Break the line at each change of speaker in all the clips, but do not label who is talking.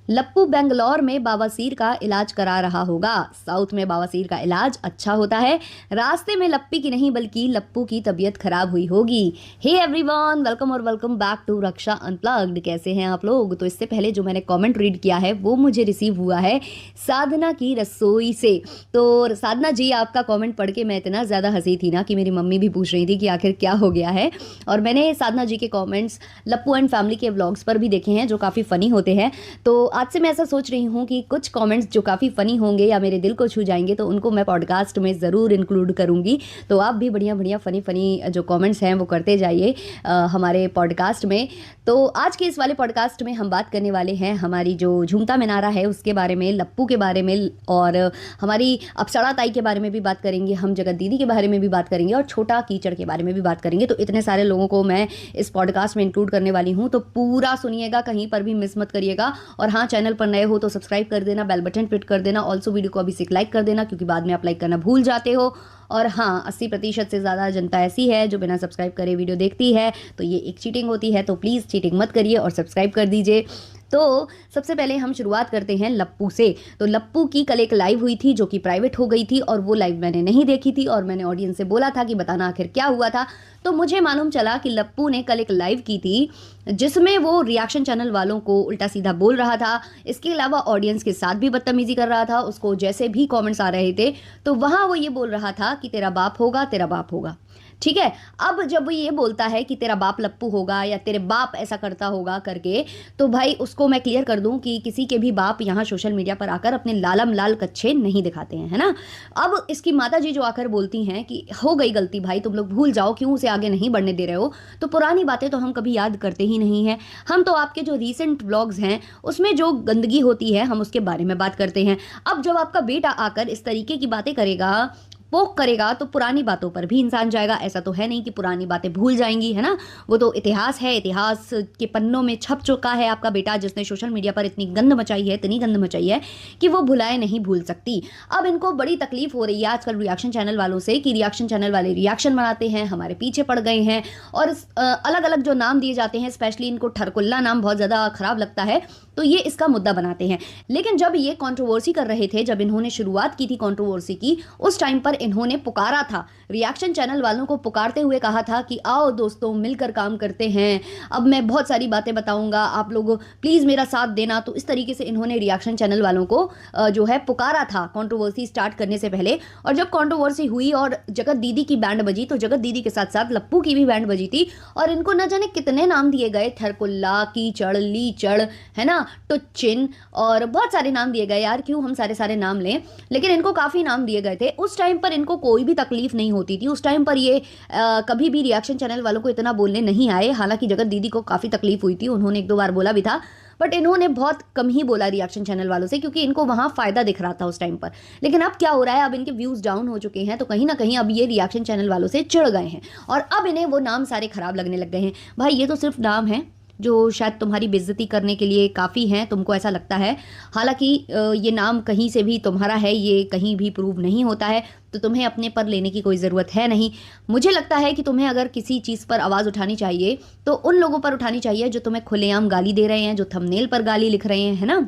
लप्पू बेंगलोर में बवासीर का इलाज करा रहा होगा। साउथ में बवासीर का इलाज अच्छा होता है। रास्ते में लप्पी की नहीं बल्कि लप्पू की तबीयत खराब हुई होगी। हे एवरीवन, वेलकम और welcome back to Raksha unplugged. कैसे हैं आप लोग? तो इससे पहले जो मैंने कमेंट रीड किया है वो मुझे रिसीव हुआ है साधना की रसोई से। तो साधना जी, आपका कमेंट पढ़ के मैं इतना ज़्यादा हंसी थी ना कि मेरी मम्मी भी पूछ रही थी कि आखिर क्या हो गया है। और मैंने साधना जी के कॉमेंट्स लप्पू एंड फैमिली के व्लॉग्स पर भी देखे हैं जो काफ़ी फ़नी होते हैं। तो आज से मैं ऐसा सोच रही हूँ कि कुछ कमेंट्स जो काफ़ी फ़नी होंगे या मेरे दिल को छू जाएंगे तो उनको मैं पॉडकास्ट में ज़रूर इंक्लूड करूँगी। तो आप भी बढ़िया बढ़िया फ़नी जो कमेंट्स हैं वो करते जाइए हमारे पॉडकास्ट में। तो आज के इस वाले पॉडकास्ट में हम बात करने वाले हैं हमारी जो झूमता मीनारा है उसके बारे में, लप्पू के बारे में, और हमारी अप्सरा ताई के बारे में भी बात करेंगे, हम जगत दीदी के बारे में भी बात करेंगे और छोटा कीचड़ के बारे में भी बात करेंगे। तो इतने सारे लोगों को मैं इस पॉडकास्ट में इंक्लूड करने वाली हूँ, तो पूरा सुनिएगा, कहीं पर भी मिस मत करिएगा। और हाँ, चैनल पर नए हो तो सब्सक्राइब कर देना, बेल बटन हिट कर देना, ऑल्सो वीडियो को अभी से लाइक कर देना क्योंकि बाद में आप लाइक करना भूल जाते हो। और हाँ, 80% से ज़्यादा जनता ऐसी है जो बिना सब्सक्राइब करे वीडियो देखती है, तो ये एक चीटिंग होती है। तो प्लीज़ चीटिंग मत करिए और सब्सक्राइब कर दीजिए। तो सबसे पहले हम शुरुआत करते हैं लप्पू से। तो लप्पू की कल एक लाइव हुई थी जो कि प्राइवेट हो गई थी और वो लाइव मैंने नहीं देखी थी और मैंने ऑडियंस से बोला था कि बताना आखिर क्या हुआ था। तो मुझे मालूम चला कि लप्पू ने कल एक लाइव की थी जिसमें वो रिएक्शन चैनल वालों को उल्टा सीधा बोल रहा था। इसके अलावा ऑडियंस के साथ भी बदतमीजी कर रहा था। उसको जैसे भी कमेंट्स आ रहे थे तो वहाँ वो ये बोल रहा था कि तेरा बाप होगा, तेरा बाप होगा। ठीक है, अब जब वो ये बोलता है कि तेरा बाप लप्पू होगा या तेरे बाप ऐसा करता होगा करके, तो भाई उसको मैं क्लियर कर दूं कि किसी के भी बाप यहाँ सोशल मीडिया पर आकर अपने लालम लाल कच्छे नहीं दिखाते हैं, है ना। अब इसकी माता जी जो आकर बोलती हैं कि हो गई गलती भाई, तुम लोग भूल जाओ, क्यों उसे आगे नहीं बढ़ने दे रहे हो। तो पुरानी बातें तो हम कभी याद करते ही नहीं हैं। हम तो आपके जो रीसेंट व्लॉग्स हैं उसमें जो गंदगी होती है हम उसके बारे में बात करते हैं। अब जब आपका बेटा आकर इस तरीके की बातें करेगा, पोक करेगा, तो पुरानी बातों पर भी इंसान जाएगा। ऐसा तो है नहीं कि पुरानी बातें भूल जाएंगी, है ना। वो तो इतिहास है, इतिहास के पन्नों में छप चुका है आपका बेटा, जिसने सोशल मीडिया पर इतनी गंद मचाई है, इतनी गंद मचाई है कि वो भुलाए नहीं भूल सकती। अब इनको बड़ी तकलीफ हो रही है आजकल रिएक्शन चैनल वालों से कि रिएक्शन चैनल वाले रिएक्शन बनाते हैं, हमारे पीछे पड़ गए हैं और अलग अलग जो नाम दिए जाते हैं, स्पेशली इनको ठरकुल्ला नाम बहुत ज़्यादा खराब लगता है, तो ये इसका मुद्दा बनाते हैं। लेकिन जब ये कंट्रोवर्सी कर रहे थे, जब इन्होंने शुरुआत की थी कंट्रोवर्सी की, उस टाइम पर इन्होंने पुकारा था, रिएक्शन चैनल वालों को पुकारते हुए कहा था कि आओ दोस्तों मिलकर काम करते हैं, अब मैं बहुत सारी बातें बताऊंगा, आप लोग प्लीज़ मेरा साथ देना। तो इस तरीके से इन्होंने रिएक्शन चैनल वालों को जो है पुकारा था कंट्रोवर्सी स्टार्ट करने से पहले। और जब कंट्रोवर्सी हुई और जगत दीदी की बैंड बजी, तो जगत दीदी के साथ साथ लप्पू की भी बैंड बजी थी और इनको न जाने कितने नाम दिए गए, थरकुल्ला, कीचड़, लीचड़, है ना, टुच्चिन, और बहुत सारे नाम दिए गए। यार क्यों हम सारे नाम लें, लेकिन इनको काफ़ी नाम दिए गए थे। उस टाइम पर इनको कोई भी तकलीफ नहीं होती थी। उस टाइम पर ये कभी भी रिएक्शन चैनल वालों को इतना बोलने नहीं आए। हालांकि जगत दीदी को काफ़ी तकलीफ हुई थी, उन्होंने एक दो बार बोला भी था, बट इन्होंने बहुत कम ही बोला रिएक्शन चैनल वालों से क्योंकि इनको वहाँ फ़ायदा दिख रहा था उस टाइम पर। लेकिन अब क्या हो रहा है, अब इनके व्यूज़ डाउन हो चुके हैं, तो कहीं ना कहीं अब ये रिएक्शन चैनल वालों से चिढ़ गए हैं और अब इन्हें वो नाम सारे खराब लगने लग गए हैं। भाई ये तो सिर्फ नाम है जो शायद तुम्हारी बेइज्जती करने के लिए काफ़ी हैं, तुमको ऐसा लगता है। हालांकि ये नाम कहीं से भी तुम्हारा है, ये कहीं भी प्रूव नहीं होता है, तो तुम्हें अपने पर लेने की कोई ज़रूरत है नहीं। मुझे लगता है कि तुम्हें अगर किसी चीज़ पर आवाज़ उठानी चाहिए तो उन लोगों पर उठानी चाहिए जो तुम्हें खुलेआम गाली दे रहे हैं, जो थंबनेल पर गाली लिख रहे हैं, है ना।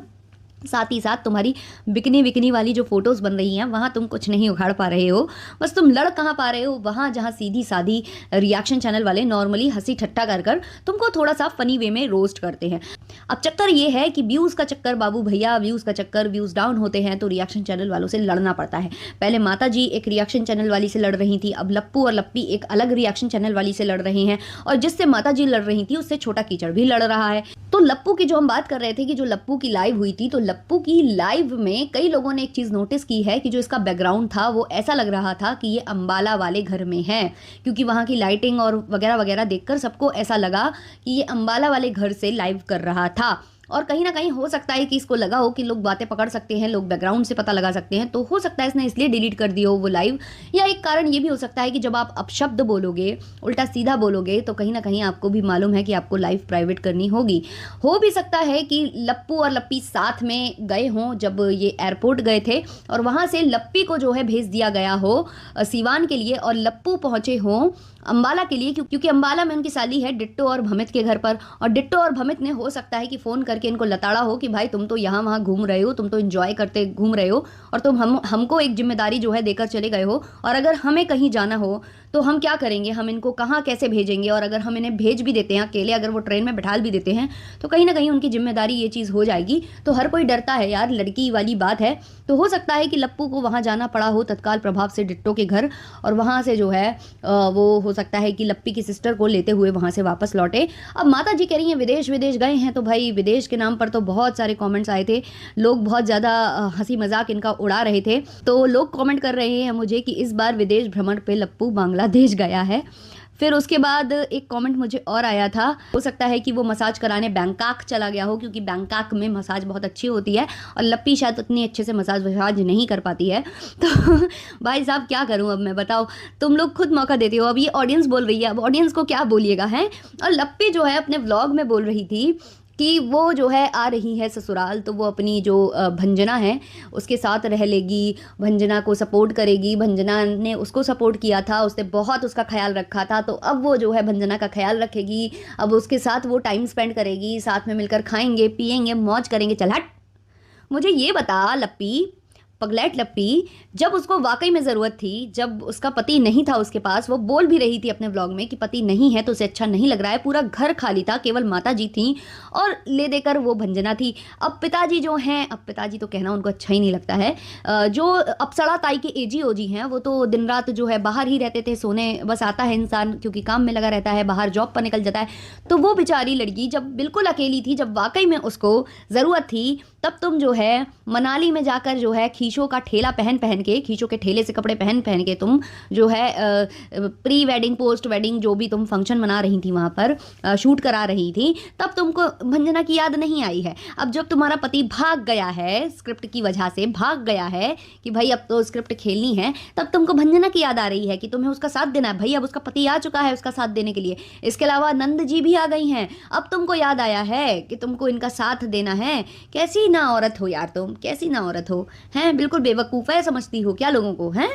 साथ ही साथ तुम्हारी बिकनी वाली जो फोटोज़ बन रही हैं वहाँ तुम कुछ नहीं उखाड़ पा रहे हो, बस तुम लड़ कहाँ पा रहे हो वहाँ जहाँ सीधी सादी रिएक्शन चैनल वाले नॉर्मली हंसी ठट्टा कर कर तुमको थोड़ा सा फनी वे में रोस्ट करते हैं। अब चक्कर ये है कि व्यूज़ का चक्कर बाबू भैया, व्यूज़ का चक्कर, व्यूज़ डाउन होते हैं तो रिएक्शन चैनल वालों से लड़ना पड़ता है। पहले माता जी एक रिएक्शन चैनल वाली से लड़ रही थी, अब लप्पू और लप्पी एक अलग रिएक्शन चैनल वाली से लड़ रहे हैं और जिससे माता जी लड़ रही थी उससे छोटा कीचड़ भी लड़ रहा है। तो लप्पू की जो हम बात कर रहे थे कि जो लप्पू की लाइव हुई थी, तो लप्पू की लाइव में कई लोगों ने एक चीज़ नोटिस की है कि जो इसका बैकग्राउंड था वो ऐसा लग रहा था कि ये अंबाला वाले घर में है, क्योंकि वहाँ की लाइटिंग और वगैरह वगैरह देखकर सबको ऐसा लगा कि ये अंबाला वाले घर से लाइव कर रहा था। और कहीं ना कहीं हो सकता है कि इसको लगा हो कि लोग बातें पकड़ सकते हैं, लोग बैकग्राउंड से पता लगा सकते हैं, तो हो सकता है इसने इसलिए डिलीट कर दिया हो वो लाइव। या एक कारण ये भी हो सकता है कि जब आप अपशब्द बोलोगे, उल्टा सीधा बोलोगे, तो कहीं ना कहीं आपको भी मालूम है कि आपको लाइव प्राइवेट करनी होगी। हो भी सकता है कि लप्पू और लप्पी साथ में गए हों जब ये एयरपोर्ट गए थे और वहाँ से लप्पी को जो है भेज दिया गया हो सीवान के लिए और लप्पू पहुँचे हों अंबाला के लिए, क्योंकि अंबाला में उनकी साली है डिट्टो और भमित के घर पर, और डिट्टो और भमित ने हो सकता है कि फ़ोन कर करके इनको लताड़ा हो कि भाई तुम तो यहाँ वहाँ घूम रहे हो, तुम तो एंजॉय करते घूम रहे हो और तुम हमको एक जिम्मेदारी जो है देकर चले गए हो, और अगर हमें कहीं जाना हो तो हम क्या करेंगे, हम इनको कहाँ कैसे भेजेंगे, और अगर हम इन्हें भेज भी देते हैं अकेले, अगर वो ट्रेन में बैठाल भी देते हैं तो कहीं ना कहीं उनकी जिम्मेदारी ये चीज़ हो जाएगी। तो हर कोई डरता है यार, लड़की वाली बात है। तो हो सकता है कि लप्पू को वहाँ जाना पड़ा हो तत्काल प्रभाव से डिट्टो के घर, और वहाँ से जो है वो हो सकता है कि लप्पी की सिस्टर को लेते हुए वहाँ से वापस लौटे। अब माता जी कह रही हैं विदेश विदेश गए हैं, तो भाई विदेश के नाम पर तो बहुत सारे कमेंट्स आए थे, लोग बहुत ज़्यादा हंसी मजाक इनका उड़ा रहे थे। तो लोग कमेंट कर रहे हैं मुझे कि इस बार विदेश भ्रमण पे लप्पू बांग्लादेश गया है। फिर उसके बाद एक कमेंट मुझे और आया था, हो सकता है कि वो मसाज कराने बैंकॉक चला गया हो, क्योंकि बैंकॉक में मसाज बहुत अच्छी होती है और लप्पी शायद उतनी अच्छे से मसाज वसाज नहीं कर पाती है। तो भाई साहब क्या करूं अब मैं, बताओ, तुम लोग खुद मौका देते हो। अब ये ऑडियंस बोल रही है, अब ऑडियंस को क्या बोलिएगा है। और लप्पी जो है अपने व्लॉग में बोल रही थी कि वो जो है आ रही है ससुराल, तो वो अपनी जो भंजना है उसके साथ रह लेगी, भंजना को सपोर्ट करेगी, भंजना ने उसको सपोर्ट किया था, उसने बहुत उसका ख्याल रखा था, तो अब वो जो है भंजना का ख्याल रखेगी, अब उसके साथ वो टाइम स्पेंड करेगी, साथ में मिलकर खाएंगे पिएंगे मौज करेंगे। चल हट, मुझे ये बता लप्पी, पगलैट लप्पी, जब उसको वाकई में ज़रूरत थी, जब उसका पति नहीं था उसके पास, वो बोल भी रही थी अपने व्लॉग में कि पति नहीं है तो उसे अच्छा नहीं लग रहा है, पूरा घर खाली था, केवल माता जी थी और ले देकर वो भंजना थी। अब पिताजी जो हैं, अब पिताजी तो कहना उनको अच्छा ही नहीं लगता है, जो अप्सरा ताई के एजी ओजी हैं वो तो दिन रात जो है बाहर ही रहते थे, सोने बस आता है इंसान क्योंकि काम में लगा रहता है, बाहर जॉब पर निकल जाता है। तो वो बेचारी लड़की जब बिल्कुल अकेली थी, जब वाकई में उसको ज़रूरत थी, तब तुम जो है मनाली में जाकर जो है खींचों का ठेला पहन पहन के, खींचों के ठेले से कपड़े पहन पहन के तुम जो है प्री वेडिंग पोस्ट वेडिंग जो भी तुम फंक्शन मना रही थी वहाँ पर शूट करा रही थी, तब तुमको भंजना की याद नहीं आई है। अब जब तुम्हारा पति भाग गया है, स्क्रिप्ट की वजह से भाग गया है कि भाई अब तो स्क्रिप्ट खेलनी है, तब तुमको भंजना की याद आ रही है कि तुम्हें उसका साथ देना है। भाई अब उसका पति आ चुका है उसका साथ देने के लिए, इसके अलावा नंद जी भी आ गई हैं, अब तुमको याद आया है कि तुमको इनका साथ देना है। कैसी ना औरत हो यार तुम, कैसी ना औरत हो, हैं बिल्कुल बेवकूफ़ है, समझती हो क्या लोगों को, हैं।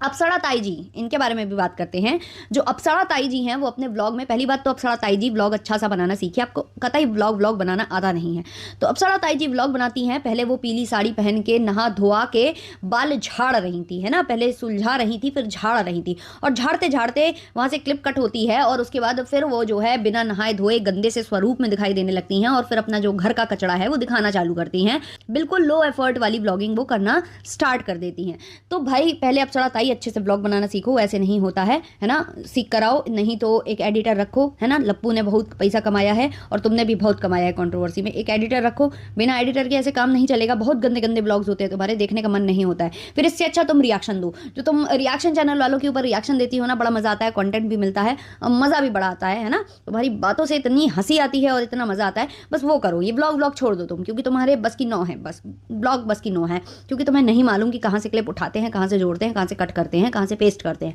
अप्सरा ताई जी, इनके बारे में भी बात करते हैं। जो अप्सरा ताई जी हैं वो अपने व्लॉग में, पहली बात तो अप्सरा ताई जी व्लॉग अच्छा सा बनाना सीखिए, आपको कतई व्लॉग बनाना आता नहीं है। तो अप्सरा ताई जी व्लॉग बनाती हैं, पहले वो पीली साड़ी पहन के नहा धोआ के बाल झाड़ रही थी, है ना, पहले सुलझा रही थी फिर झाड़ रही थी, और झाड़ते झाड़ते वहाँ से क्लिप कट होती है और उसके बाद फिर वो जो है बिना नहाए धोए गंदे से स्वरूप में दिखाई देने लगती हैं और फिर अपना जो घर का कचरा है वो दिखाना चालू करती हैं। बिल्कुल लो एफर्ट वाली ब्लॉगिंग वो करना स्टार्ट कर देती हैं। तो भाई पहले अप्सरा ताई अच्छे से ब्लॉग बनाना सीखो, ऐसे नहीं होता है ना, सीख कर आओ, नहीं तो एक एडिटर रखो, है ना। लप्पू ने बहुत पैसा कमाया है और तुमने भी बहुत कमाया है कंट्रोवर्सी में, एक एडिटर रखो, बिना एडिटर के ऐसे काम नहीं चलेगा, बहुत गंदे गंदे ब्लॉग्स होते हैं तुम्हारे, देखने का मन नहीं होता है। फिर इससे अच्छा तुम रिएक्शन दो, जो तुम रिएक्शन चैनल वालों के ऊपर रिएक्शन देती हो ना, बड़ा मजा आता है, कंटेंट भी मिलता है, मजा भी बड़ा आता है ना, तुम्हारी बातों से इतनी हंसी आती है और इतना मजा आता है, बस वो करो। ये ब्लॉग छोड़ दो तुम, क्योंकि तुम्हारे बस की नौ है, बस ब्लॉग बस की नौ है, क्योंकि तुम्हें नहीं मालूम कि कहाँ से क्लिप उठाते हैं, कहाँ से जोड़ते हैं, कहाँ से कट करते हैं, कहाँ से पेस्ट करते हैं।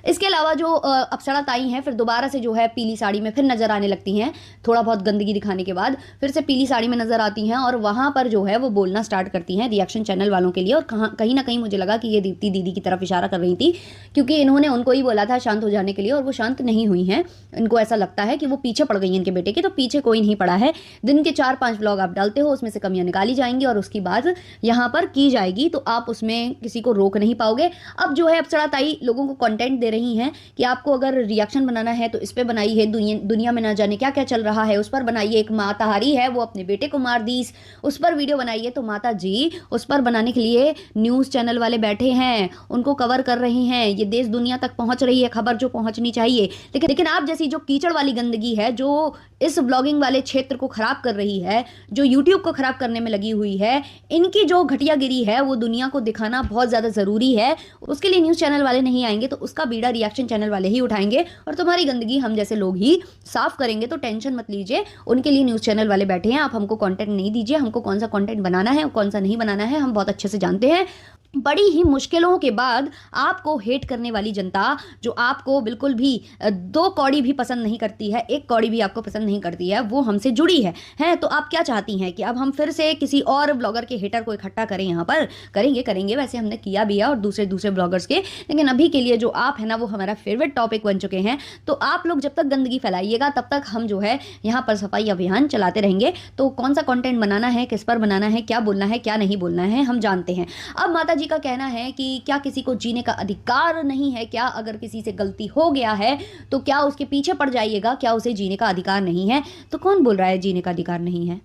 इसके अलावा जो अप्सरा ताई हैं फिर दोबारा से जो है पीली साड़ी में फिर नजर आने लगती हैं, थोड़ा बहुत गंदगी दिखाने के बाद फिर से पीली साड़ी में नजर आती हैं और वहां पर जो है वो बोलना स्टार्ट करती हैं रिएक्शन चैनल वालों के लिए। और कहीं ना कहीं मुझे लगा कि ये दीप्ति दीदी की तरफ इशारा कर रही थी, क्योंकि इन्होंने उनको ही बोला था शांत हो जाने के लिए और वो शांत नहीं हुई हैं। इनको ऐसा लगता है कि वो पीछे पड़ गई हैं इनके बेटे के, तो पीछे कोई नहीं पड़ा है। दिन के 4-5 व्लॉग आप डालते हो, उसमें से कमियां निकाली जाएंगी और उसकी बात यहाँ पर की जाएगी, तो आप उसमें किसी को रोक नहीं पाओगे। अब जो है अप्सरा ताई लोगों को कंटेंट दे रही हैं कि आपको अगर रिएक्शन बनाना है तो इस पे बनाइए, दुनिया में ना जाने क्या क्या चल रहा है उस पर बनाइए। एक माताहारी है वो अपने बेटे को मार दी, उस पर वीडियो बनाइए। तो माता जी उस पर बनाने के लिए न्यूज़ चैनल वाले बैठे हैं, उनको कवर कर रही हैं, ये देश दुनिया तक पहुंच रही है खबर जो पहुंचनी चाहिए। लेकिन आप जैसी जो कीचड़ वाली गंदगी है जो इस ब्लॉगिंग वाले क्षेत्र को खराब कर रही है, जो यूट्यूब को खराब करने में लगी हुई है, इनकी जो घटियागिरी है वो दुनिया को दिखाना बहुत ज़्यादा ज़रूरी है। उसके लिए न्यूज़ चैनल वाले नहीं आएंगे तो उसका बीड़ा रिएक्शन चैनल वाले ही उठाएंगे और तुम्हारी गंदगी हम जैसे लोग ही साफ करेंगे। तो टेंशन मत लीजिए, उनके लिए न्यूज़ चैनल वाले बैठे हैं। आप हमको कंटेंट नहीं दीजिए, हमको कौन सा कंटेंट बनाना है और कौन सा नहीं बनाना है हम बहुत अच्छे से जानते हैं। बड़ी ही मुश्किलों के बाद आपको हेट करने वाली जनता, जो आपको बिल्कुल भी 2 कौड़ी भी पसंद नहीं करती है, 1 कौड़ी भी आपको पसंद नहीं करती है, वो हमसे जुड़ी है। तो आप क्या चाहती हैं कि अब हम फिर से किसी और ब्लॉगर के हेटर को इकट्ठा करें? यहाँ पर करेंगे, वैसे हमने किया भी है और दूसरे ब्लॉगर व्यूअर्स के, लेकिन अभी के लिए जो आप है ना वो हमारा फेवरेट टॉपिक बन चुके हैं। तो आप लोग जब तक गंदगी फैलाइएगा तब तक हम जो है यहाँ पर सफाई अभियान चलाते रहेंगे। तो कौन सा कंटेंट बनाना है, किस पर बनाना है, क्या बोलना है, क्या नहीं बोलना है, हम जानते हैं। अब माता जी का कहना है कि क्या किसी को जीने का अधिकार नहीं है क्या? अगर किसी से गलती हो गया है तो क्या उसके पीछे पड़ जाइएगा? क्या उसे जीने का अधिकार नहीं है? तो कौन बोल रहा है जीने का अधिकार नहीं है?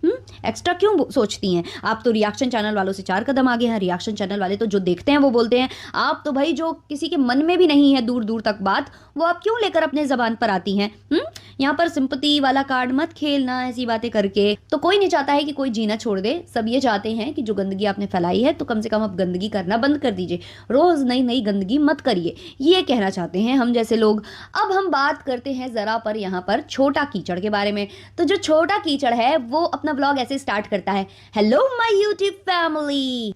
एक्स्ट्रा क्यों सोचती हैं आप? तो रिएक्शन चैनल वालों से 4 कदम आगे हैं। रिएक्शन चैनल वाले तो जो देखते हैं वो बोलते हैं। आप तो भाई जो किसी के मन में भी नहीं है दूर दूर तक बात, वो आप क्यों लेकर अपने जबान पर आती हैं? यहाँ पर सिंपैथी वाला कार्ड मत खेलना ऐसी बातें करके। तो कोई नहीं चाहता है कि कोई जीना छोड़ दे, सब ये चाहते हैं कि जो गंदगी आपने फैलाई है तो कम से कम आप गंदगी करना बंद कर दीजिए, रोज नई नई गंदगी मत करिए, ये कहना चाहते हैं हम जैसे लोग। अब हम बात करते हैं जरा पर यहाँ पर छोटा कीचड़ के बारे में। तो जो छोटा कीचड़ है वो अपना ब्लॉग ऐसे स्टार्ट करता है, hello my YouTube family.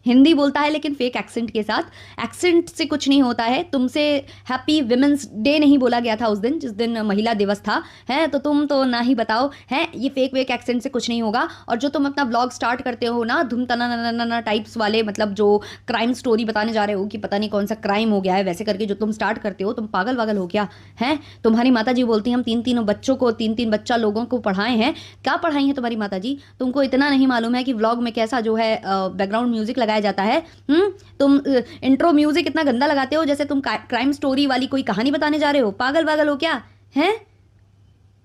Hindi बोलता है लेकिन फेक एक्सेंट के साथ। एक्सेंट से कुछ नहीं होता है। तुमसे हैप्पी विमेंस डे नहीं बोला गया था उस दिन जिस दिन महिला दिवस था, है तो तुम तो ना ही बताओ, है ये फेक वेक एक्सेंट से कुछ नहीं होगा। और जो तुम अपना व्लॉग स्टार्ट करते हो ना धुम तना टाइप्स वाले, मतलब जो क्राइम स्टोरी बताने जा रहे हो कि पता नहीं कौन सा क्राइम हो गया है, वैसे करके जो तुम स्टार्ट करते हो, तुम पागल वागल हो क्या है? तुम्हारी माता जी बोलती हैं हम 3-3 बच्चों को 3-3 बच्चा लोगों को पढ़ाए हैं। क्या पढ़ाई है तुम्हारी माता जी? तुमको इतना नहीं मालूम है कि व्लॉग में कैसा जो है बैकग्राउंड म्यूजिक लगाया जाता है? तुम इंट्रो म्यूजिक इतना गंदा लगाते हो जैसे तुम क्राइम स्टोरी वाली कोई कहानी बताने जा रहे हो। पागल वागल हो क्या है?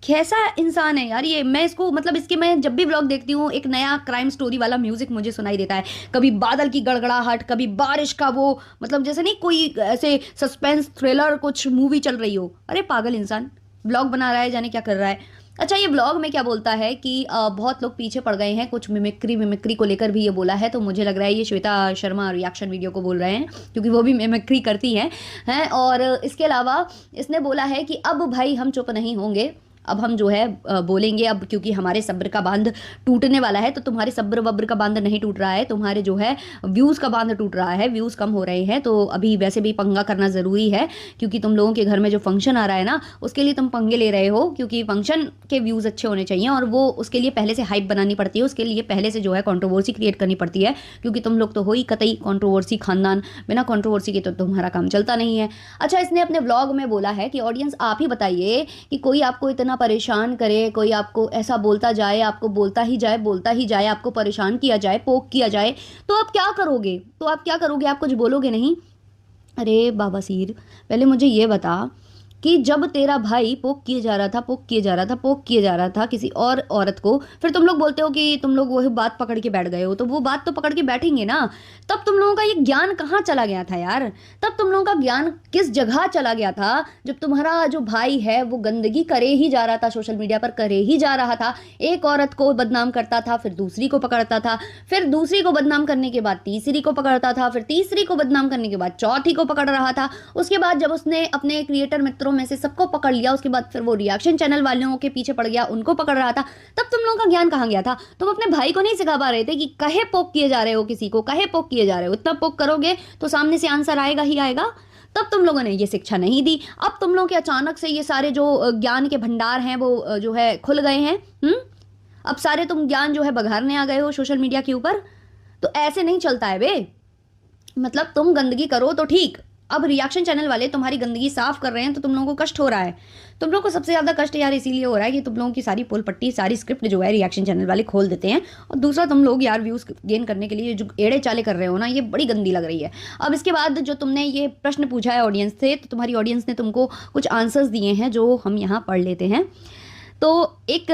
कैसा इंसान है यार ये? मैं इसको मतलब इसके मैं जब भी व्लॉग देखती हूँ एक नया क्राइम स्टोरी वाला म्यूजिक मुझे सुनाई देता है। कभी बादल की गड़गड़ाहट, कभी बारिश का वो, मतलब जैसे नहीं कोई ऐसे सस्पेंस थ्रिलर कुछ मूवी चल रही हो। अरे पागल इंसान व्लॉग बना रहा है, जाने क्या कर रहा है। अच्छा ये व्लॉग में क्या बोलता है कि बहुत लोग पीछे पड़ गए हैं, कुछ मिमिक्री को लेकर भी ये बोला है। तो मुझे लग रहा है ये श्वेता शर्मा रिएक्शन वीडियो को बोल रहे हैं क्योंकि वो भी मिमिक्री करती हैं। और इसके अलावा इसने बोला है कि अब भाई हम चुप नहीं होंगे, अब हम जो है बोलेंगे अब, क्योंकि हमारे सब्र का बांध टूटने वाला है। तो तुम्हारे सब्र वब्र का बांध नहीं टूट रहा है, तुम्हारे जो है व्यूज़ का बांध टूट रहा है, व्यूज़ कम हो रहे हैं। तो अभी वैसे भी पंगा करना ज़रूरी है क्योंकि तुम लोगों के घर में जो फंक्शन आ रहा है ना उसके लिए तुम पंगे ले रहे हो, क्योंकि फंक्शन के व्यूज़ अच्छे होने चाहिए और वो उसके लिए पहले से हाइप बनानी पड़ती है, उसके लिए पहले से जो है कॉन्ट्रोवर्सी क्रिएट करनी पड़ती है, क्योंकि तुम लोग तो हो ही कतई कॉन्ट्रोवर्सी खानदान, बिना कॉन्ट्रोवर्सी के तो तुम्हारा काम चलता नहीं है। अच्छा इसने अपने व्लॉग में बोला है कि ऑडियंस आप ही बताइए कि कोई आपको इतना परेशान करे, कोई आपको ऐसा बोलता जाए, आपको बोलता ही जाए, आपको परेशान किया जाए, पोक किया जाए, तो आप क्या करोगे? आप कुछ बोलोगे नहीं? अरे बाबा सीर पहले मुझे ये बता कि जब तेरा भाई पोक किए जा रहा था किसी और औरत को, फिर तुम लोग बोलते हो कि तुम लोग वही बात पकड़ के बैठ गए हो। तो वो बात तो पकड़ के बैठेंगे ना, तब तुम लोगों का ये ज्ञान कहाँ चला गया था यार? तब तुम लोगों का ज्ञान किस जगह चला गया था जब तुम्हारा जो भाई है वो गंदगी करे ही जा रहा था, सोशल मीडिया पर करे ही जा रहा था, एक औरत को बदनाम करता था, फिर दूसरी को पकड़ता था, फिर दूसरी को बदनाम करने के बाद तीसरी को पकड़ता था, फिर तीसरी को बदनाम करने के बाद चौथी को पकड़ रहा था। उसके बाद जब उसने अपने क्रिएटर मित्रों में से सबको पकड़ लिया, उसके बाद फिर वो रिएक्शन चैनल वालों के पीछे पड़ गया, उनको पकड़ रहा था। तब तुम लोगों का ज्ञान कहाँ गया था? तुम अपने भाई को नहीं सिखा पा रहे थे कि कहे पोक किए जा रहे हो, किसी को कहे पोक किए जा रहे हो? इतना पोक करोगे तो सामने से आंसर आएगा ही आएगा। तब तुम लोगों ने ये शिक्षा नहीं दी। अब तुम लोग के अचानक से ये सारे जो ज्ञान के भंडार हैं वो जो है खुल गए हैं। अब सारे तुम ज्ञान जो है बघारने आ गए हो सोशल मीडिया के ऊपर। तो ऐसे नहीं चलता है बे। मतलब तुम गंदगी करो तो ठीक, अब रिएक्शन चैनल वाले तुम्हारी गंदगी साफ कर रहे हैं तो तुम लोगों को कष्ट हो रहा है। तुम लोगों को सबसे ज़्यादा कष्ट यार इसीलिए हो रहा है कि तुम लोगों की सारी पोल पट्टी, सारी स्क्रिप्ट जो है रिएक्शन चैनल वाले खोल देते हैं। और दूसरा तुम लोग यार व्यूज़ गेन करने के लिए जो एड़े चाले कर रहे हो ना, ये बड़ी गंदी लग रही है। अब इसके बाद जो तुमने ये प्रश्न पूछा है ऑडियंस से, तो तुम्हारी ऑडियंस ने तुमको कुछ आंसर्स दिए हैं जो हम यहाँ पढ़ लेते हैं। तो एक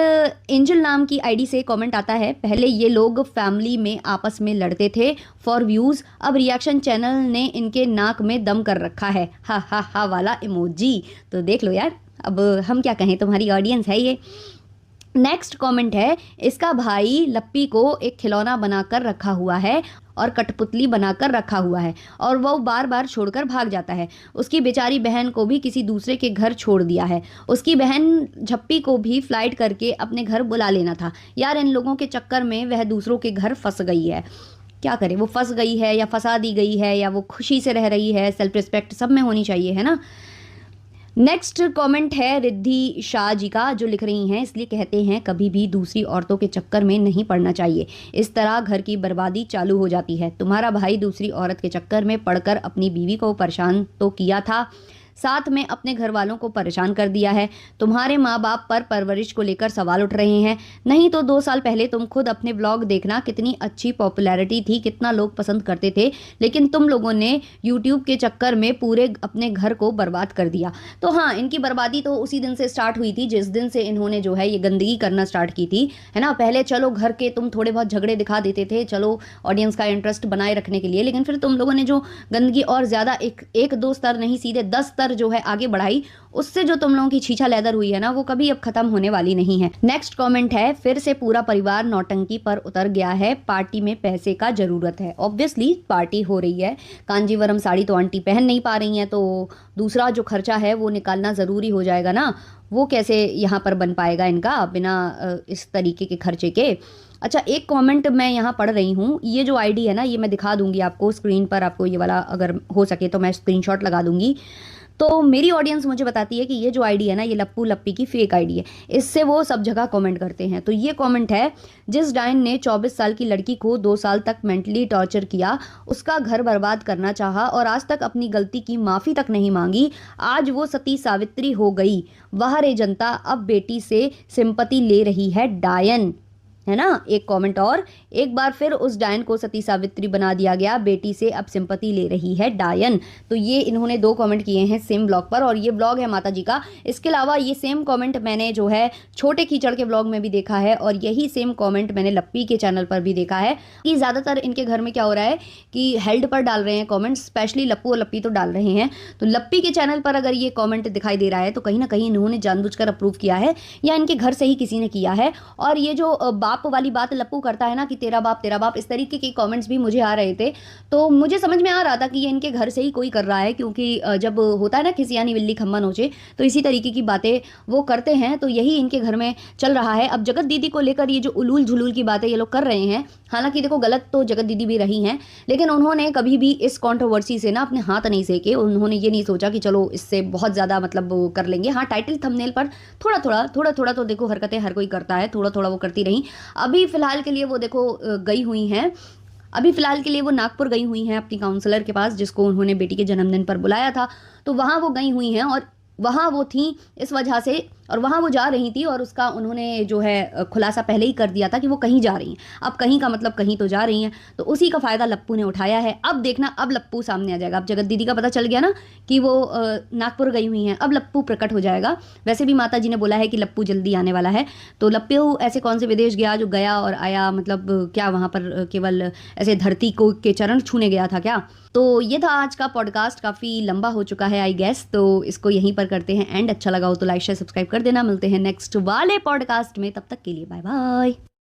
एंजल नाम की आईडी से कमेंट आता है, पहले ये लोग फैमिली में आपस में लड़ते थे फॉर व्यूज़, अब रिएक्शन चैनल ने इनके नाक में दम कर रखा है, हा हा हा वाला इमोजी। तो देख लो यार, अब हम क्या कहें, तुम्हारी ऑडियंस है ये। नेक्स्ट कमेंट है, इसका भाई लप्पी को एक खिलौना बनाकर रखा हुआ है और कठपुतली बनाकर रखा हुआ है और वो बार बार छोड़कर भाग जाता है। उसकी बेचारी बहन को भी किसी दूसरे के घर छोड़ दिया है। उसकी बहन झप्पी को भी फ्लाइट करके अपने घर बुला लेना था। यार इन लोगों के चक्कर में वह दूसरों के घर फंस गई है। क्या करे, वो फंस गई है या फंसा दी गई है या वो खुशी से रह रही है, सेल्फ रिस्पेक्ट सब में होनी चाहिए, है ना। नेक्स्ट कमेंट है रिद्धि शाह जी का, जो लिख रही हैं, इसलिए कहते हैं कभी भी दूसरी औरतों के चक्कर में नहीं पड़ना चाहिए, इस तरह घर की बर्बादी चालू हो जाती है। तुम्हारा भाई दूसरी औरत के चक्कर में पड़कर अपनी बीवी को परेशान तो किया था, साथ में अपने घर वालों को परेशान कर दिया है। तुम्हारे माँ बाप पर परवरिश को लेकर सवाल उठ रहे हैं। नहीं तो 2 साल पहले तुम खुद अपने ब्लॉग देखना, कितनी अच्छी पॉपुलैरिटी थी, कितना लोग पसंद करते थे, लेकिन तुम लोगों ने यूट्यूब के चक्कर में पूरे अपने घर को बर्बाद कर दिया। तो हाँ, इनकी बर्बादी तो उसी दिन से स्टार्ट हुई थी जिस दिन से इन्होंने जो है ये गंदगी करना स्टार्ट की थी, है ना। पहले चलो घर के तुम थोड़े बहुत झगड़े दिखा देते थे, चलो ऑडियंस का इंटरेस्ट बनाए रखने के लिए, लेकिन फिर तुम लोगों ने जो गंदगी और ज़्यादा एक 2 स्तर नहीं, सीधे 10 स्तर जो है आगे बढ़ाई, उससे जो तुम लोगों की छीछा लेदर हुई है ना, वो कभी अब खत्म होने वाली नहीं है। नेक्स्ट कमेंट है, फिर से पूरा परिवार नौटंकी पर उतर गया है, पार्टी में पैसे का जरूरत है। ऑब्वियसली पार्टी हो रही है, कांजीवरम साड़ी तो आंटी पहन नहीं पा रही हैं, तो दूसरा जो खर्चा है वो निकालना ज़रूरी हो जाएगा ना। वो कैसे यहाँ पर बन पाएगा इनका बिना इस तरीके के खर्चे के। अच्छा, एक कमेंट मैं यहाँ पढ़ रही हूँ, ये जो आईडी है ना, ये मैं दिखा दूंगी आपको स्क्रीन पर, आपको ये वाला अगर हो सके तो मैं स्क्रीनशॉट लगा दूंगी। तो मेरी ऑडियंस मुझे बताती है कि ये जो आईडी है ना, ये लप्पू लप्पी की फेक आईडी है, इससे वो सब जगह कमेंट करते हैं। तो ये कमेंट है, जिस डायन ने 24 साल की लड़की को 2 साल तक मेंटली टॉर्चर किया, उसका घर बर्बाद करना चाहा और आज तक अपनी गलती की माफ़ी तक नहीं मांगी, आज वो सती सावित्री हो गई। वाह रे जनता, अब बेटी से सिंपति ले रही है डायन, है ना। एक कमेंट और, एक बार फिर उस डायन को सती सावित्री बना दिया गया, बेटी से अब सिंपति ले रही है डायन। तो ये इन्होंने 2 कमेंट किए हैं सेम ब्लॉग पर, और ये ब्लॉग है माता जी का। इसके अलावा ये सेम कमेंट मैंने जो है छोटे कीचड़ के ब्लॉग में भी देखा है, और यही सेम कमेंट मैंने लप्पी के चैनल पर भी देखा है कि ज़्यादातर इनके घर में क्या हो रहा है कि हेल्ड पर डाल रहे हैं कॉमेंट, स्पेशली लप्पू और लप्पी तो डाल रहे हैं। तो लप्पी के चैनल पर अगर ये कॉमेंट दिखाई दे रहा है तो कहीं ना कहीं इन्होंने जानबूझकर अप्रूव किया है, या इनके घर से ही किसी ने किया है। और ये जो बाप वाली बात लप्पू करता है ना कि तेरा बाप, इस तरीके के कमेंट्स भी मुझे आ रहे थे, तो मुझे समझ में आ रहा था कि ये इनके घर से ही कोई कर रहा है, क्योंकि जब होता है ना किसी यानी बिल्ली खम्मा नोचे, तो इसी तरीके की बातें वो करते हैं, तो यही इनके घर में चल रहा है। अब जगत दीदी को लेकर ये जो उलूल झुलूल की बातें ये लोग कर रहे हैं, हालांकि देखो गलत तो जगत दीदी भी रही हैं, लेकिन उन्होंने कभी भी इस कंट्रोवर्सी से ना अपने हाथ नहीं सेके। उन्होंने ये नहीं सोचा कि चलो इससे बहुत ज़्यादा मतलब वो कर लेंगे। हाँ, टाइटल थंबनेल पर थोड़ा थोड़ा तो देखो हरकतें हर कोई करता है, थोड़ा थोड़ा वो करती रही। अभी फिलहाल के लिए वो देखो गई हुई हैं, अभी फिलहाल के लिए वो नागपुर गई हुई हैं अपनी काउंसलर के पास, जिसको उन्होंने बेटी के जन्मदिन पर बुलाया था, तो वहाँ वो गई हुई हैं, और वहाँ वो थी इस वजह से, और वहाँ वो जा रही थी, और उसका उन्होंने जो है खुलासा पहले ही कर दिया था कि वो कहीं जा रही हैं। अब कहीं का मतलब कहीं तो जा रही हैं, तो उसी का फ़ायदा लप्पू ने उठाया है। अब देखना, अब लप्पू सामने आ जाएगा। अब जगत दीदी का पता चल गया ना कि वो नागपुर गई हुई हैं, अब लप्पू प्रकट हो जाएगा। वैसे भी माता जी ने बोला है कि लप्पू जल्दी आने वाला है, तो लप्पू ऐसे कौन से विदेश गया जो गया और आया, मतलब क्या वहाँ पर केवल ऐसे धरती को के चरण छूने गया था क्या। तो ये था आज का पॉडकास्ट, काफ़ी लंबा हो चुका है आई गेस, तो इसको यहीं पर करते हैं एंड। अच्छा लगा हो तो लाइक शेयर सब्सक्राइब कर देना। मिलते हैं नेक्स्ट वाले पॉडकास्ट में, तब तक के लिए बाय बाय।